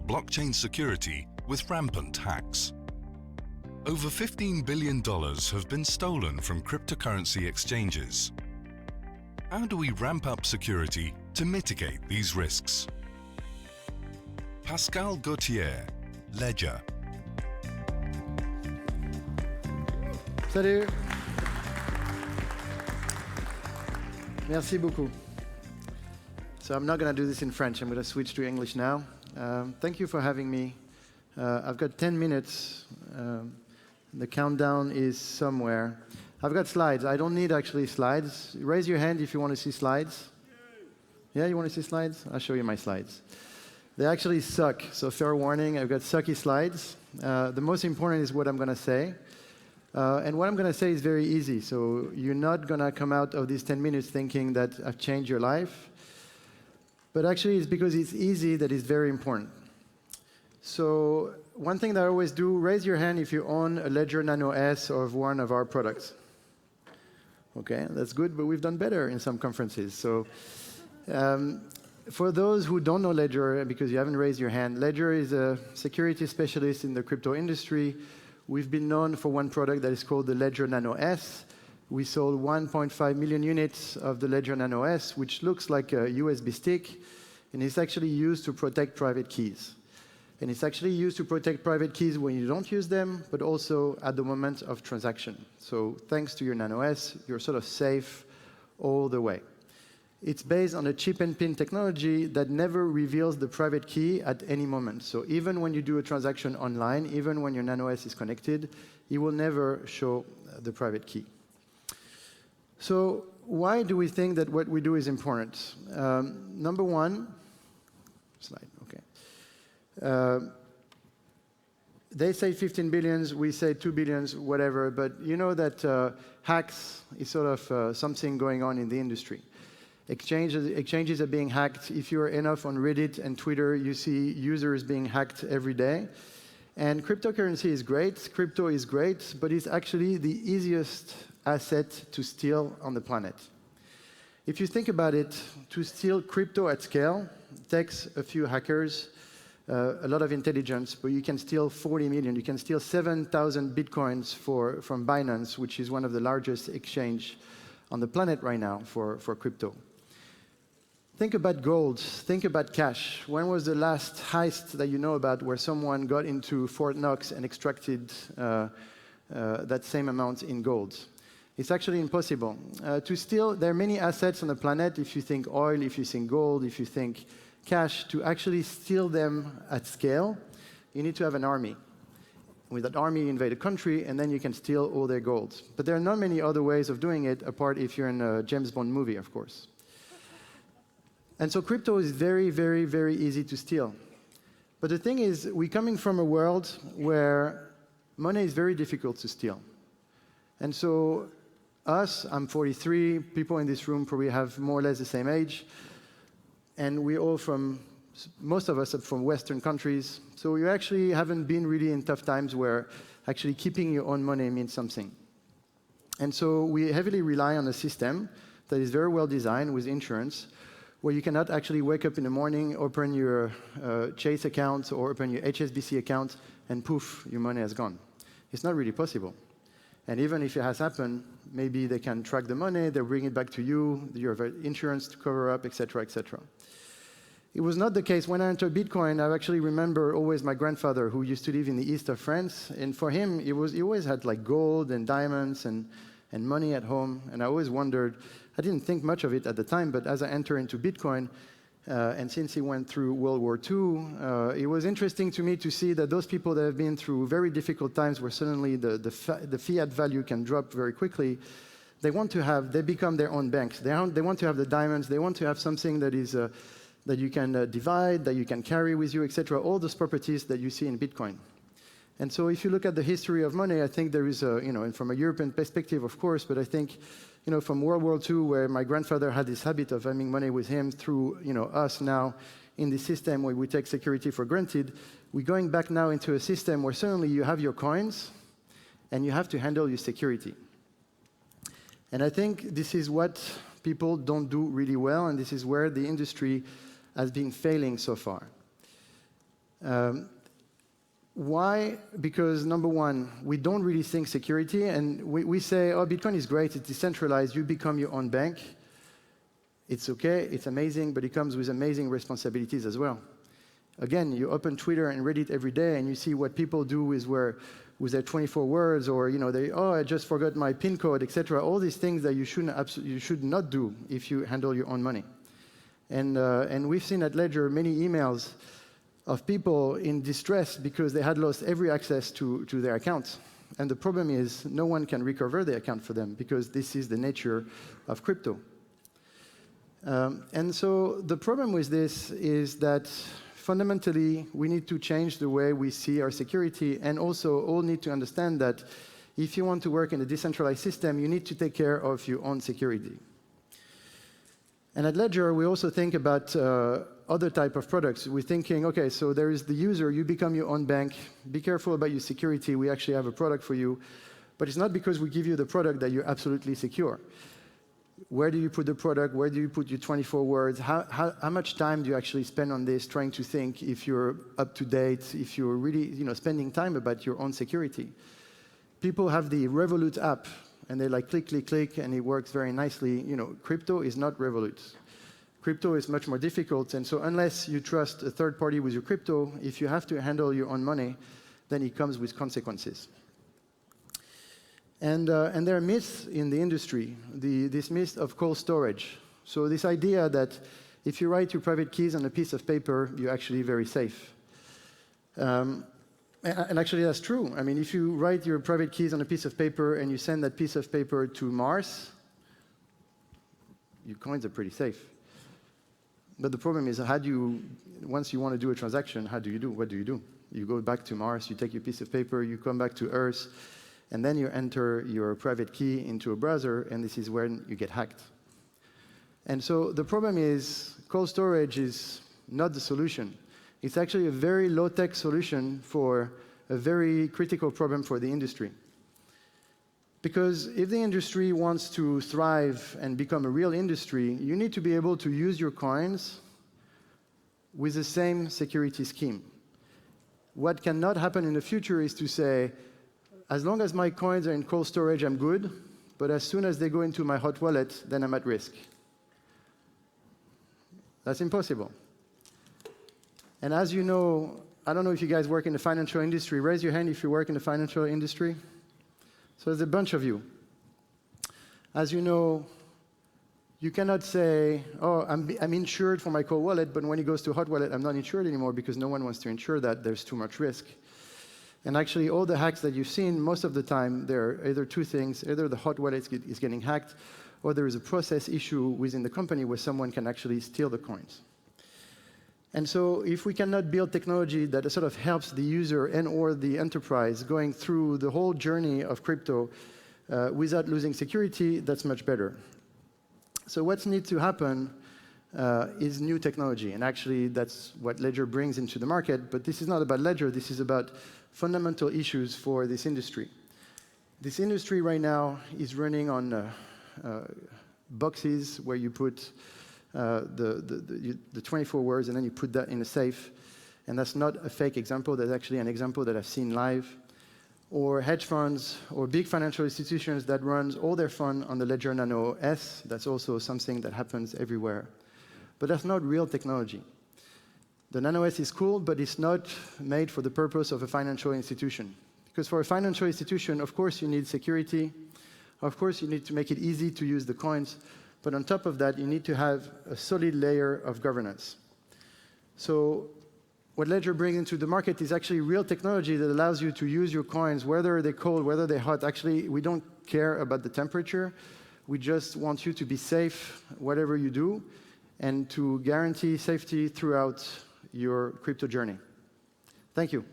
blockchain security with rampant hacks. Over $15 billion have been stolen from cryptocurrency exchanges. How do we ramp up security to mitigate these risks? Pascal Gauthier, Ledger. Salut. Merci beaucoup. So I'm not going to do this in French. I'm going to switch to English now. Thank you for having me. I've got 10 minutes. The countdown is somewhere. I've got slides. I don't need actually slides. Raise your hand if you want to see slides. Yeah, you want to see slides? I'll show you my slides. They actually suck, so fair warning. I've got sucky slides. The most important is what I'm going to say. And what I'm going to say is very easy. So you're not going to come out of these 10 minutes thinking that I've changed your life. But actually, it's because it's easy that it's very important. So one thing that I always do, raise your hand if you own a Ledger Nano S or one of our products. OK, that's good, but we've done better in some conferences. So for those who don't know Ledger, because you haven't raised your hand, Ledger is a security specialist in the crypto industry. We've been known for one product that is called the Ledger Nano S. We sold 1.5 million units of the Ledger Nano S, which looks like a USB stick, and it's actually used to protect private keys. And it's actually used to protect private keys when you don't use them, but also at the moment of transaction. So thanks to your Nano S, you're sort of safe all the way. It's based on a chip and pin technology that never reveals the private key at any moment. So even when you do a transaction online, even when your Nano S is connected, it will never show the private key. So why do we think that what we do is important? Number one, slide, OK. They say 15 billions, we say 2 billions, whatever, but you know that hacks is sort of something going on in the industry. Exchanges are being hacked. If you're enough on Reddit and Twitter, you see users being hacked every day. And cryptocurrency is great, crypto is great, but it's actually the easiest asset to steal on the planet. If you think about it, to steal crypto at scale takes a few hackers, a lot of intelligence, but you can steal 40 million. You can steal 7,000 bitcoins from Binance, which is one of the largest exchanges on the planet right now for crypto. Think about gold. Think about cash. When was the last heist that you know about where someone got into Fort Knox and extracted that same amount in gold? It's actually impossible. To steal, there are many assets on the planet. If you think oil, if you think gold, if you think cash, to actually steal them at scale, you need to have an army. With that army, you invade a country, and then you can steal all their gold. But there are not many other ways of doing it, apart if you're in a James Bond movie, of course. And so crypto is very, very, very easy to steal. But the thing is, we're coming from a world where money is very difficult to steal. And so us, I'm 43, people in this room probably have more or less the same age. And we're all from, most of us are from Western countries. So you actually haven't been really in tough times where actually keeping your own money means something. And so we heavily rely on a system that is very well designed with insurance, where you cannot actually wake up in the morning, open your Chase account or open your HSBC account, and poof, your money has gone. It's not really possible. And even if it has happened, maybe they can track the money, they bring it back to you, you have insurance to cover up, et cetera, et cetera. It was not the case. When I entered Bitcoin, I actually remember always my grandfather, who used to live in the east of France. And for him, he always had like gold and diamonds and money at home. And I always wondered, I didn't think much of it at the time, but as I entered into Bitcoin, and since he went through World War II, it was interesting to me to see that those people that have been through very difficult times where suddenly the fiat value can drop very quickly, they become their own banks. They want to have the diamonds, they want to have something that is that you can divide, that you can carry with you, etc. All those properties that you see in Bitcoin. And so if you look at the history of money, I think there is and from a European perspective, of course, but I think, from World War II, where my grandfather had this habit of having money with him through, us now in the system where we take security for granted, we're going back now into a system where suddenly you have your coins and you have to handle your security. And I think this is what people don't do really well, and this is where the industry has been failing so far. Why? Because number one, we don't really think security, and we say, oh, Bitcoin is great, it's decentralized, you become your own bank. It's okay, it's amazing, but it comes with amazing responsibilities as well. Again, you open Twitter and Reddit every day, and you see what people do with their 24 words, or I just forgot my PIN code, etc. All these things that you should not do if you handle your own money. And we've seen at Ledger many emails of people in distress because they had lost every access to their accounts. And the problem is no one can recover their account for them because this is the nature of crypto. And so the problem with this is that fundamentally we need to change the way we see our security, and also all need to understand that if you want to work in a decentralized system, you need to take care of your own security. And at Ledger, we also think about other type of products. We're thinking, okay, so there is the user, you become your own bank, be careful about your security, we actually have a product for you. But it's not because we give you the product that you're absolutely secure. Where do you put the product? Where do you put your 24 words? How much time do you actually spend on this, trying to think if you're up to date, if you're really spending time about your own security? People have the Revolut app, and they click, click, click, and it works very nicely. Crypto is not Revolut. Crypto is much more difficult, and so unless you trust a third party with your crypto, if you have to handle your own money, then it comes with consequences. And there are myths in the industry, this myth of cold storage. So this idea that if you write your private keys on a piece of paper, you're actually very safe. And actually, that's true. I mean, if you write your private keys on a piece of paper and you send that piece of paper to Mars, your coins are pretty safe. But the problem is, once you want to do a transaction, what do? You go back to Mars, you take your piece of paper, you come back to Earth, and then you enter your private key into a browser, and this is when you get hacked. And so the problem is, cold storage is not the solution. It's actually a very low-tech solution for a very critical problem for the industry. Because if the industry wants to thrive and become a real industry, you need to be able to use your coins with the same security scheme. What cannot happen in the future is to say, as long as my coins are in cold storage, I'm good, but as soon as they go into my hot wallet, then I'm at risk. That's impossible. And as you know, I don't know if you guys work in the financial industry. Raise your hand if you work in the financial industry. So there's a bunch of you. As you know, you cannot say, oh, I'm insured for my cold wallet, but when it goes to hot wallet, I'm not insured anymore because no one wants to insure that. There's too much risk. And actually, all the hacks that you've seen, most of the time, there are either two things. Either the hot wallet is getting hacked, or there is a process issue within the company where someone can actually steal the coins. And so if we cannot build technology that sort of helps the user and or the enterprise going through the whole journey of crypto without losing security, that's much better. So what needs to happen is new technology. And actually, that's what Ledger brings into the market. But this is not about Ledger. This is about fundamental issues for this industry. This industry right now is running on boxes where you put the 24 words, and then you put that in a safe. And that's not a fake example. That's actually an example that I've seen live. Or hedge funds or big financial institutions that runs all their fund on the Ledger Nano S. That's also something that happens everywhere. But that's not real technology. The Nano S is cool, but it's not made for the purpose of a financial institution. Because for a financial institution, of course, you need security. Of course, you need to make it easy to use the coins. But on top of that, you need to have a solid layer of governance. So what Ledger brings into the market is actually real technology that allows you to use your coins, whether they're cold, whether they're hot. Actually, we don't care about the temperature. We just want you to be safe, whatever you do, and to guarantee safety throughout your crypto journey. Thank you.